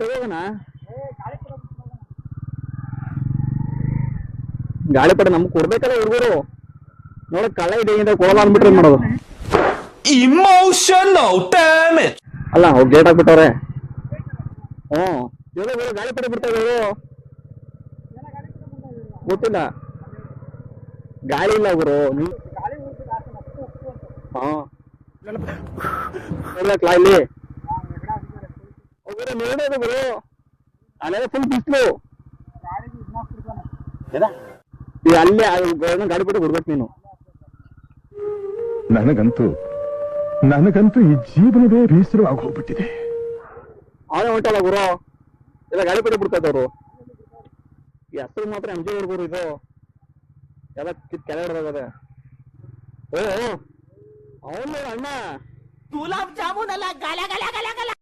ಹೋಗೋಣ ಗಾಳಿಪಟ ನಮ್ಗೆ ಕೊಡ್ಬೇಕಲ್ಲ ಹುಡುಗರು ನೋಡ ಕಳ್ಳ ಇದೆ ಕೊಡಲ್ಲ ಅಂದ್ಬಿಟ್ರೆ ಮಾಡೋದು ಇಮೋಷನಲ್ ಡ್ಯಾಮೇಜ್ ಅಲ್ಲ ಅವ್ರು ಗೇಟ್ ಹಾಕ್ಬಿಟ್ಟವ್ರೆ ಗಾಳಿಪಟ ಬಿಡ್ತಾರೆ ಗೊತ್ತಿಲ್ಲ ಗಾಳಿ ಇಲ್ಲ ಗುರು ಇಲ್ಲಿ ನೋಡೋದು ಗುರು ಅಲ್ಲೆಲ್ಲ ಫುಲ್ ಬಿಸ್ಲು ಈಗ ಅಲ್ಲೇ ಗಾಳಿಪಟ ಬಿಡ್ಬೇಕು ನೀನು ನನಗಂತೂ ಈ ಜೀವನವೇ ಬೇಸರವಾಗಿ ಹೋಗ್ಬಿಟ್ಟಿದೆ ಅವನೇ ಹೊಂಟಲ್ಲ ಗುರು ಎಲ್ಲ ಗಾಳಿಪಟ ಬಿಡ್ತಾ ಇದ್ದವ್ರು ಈ ಹೆಸರು ಮಾತ್ರ ಎಂಜೆ ಹುಡುಗರು ಇದು ಎಲ್ಲ ಕೆಳಗಡೆ ಹೋಗದೆ ಅವನು ಅಣ್ಣ ಗುಲಾಬ್ ಜಾಮೂನ್ ಅಲ್ಲ ಗಲ ಗಲ ಗಲ ಗಲ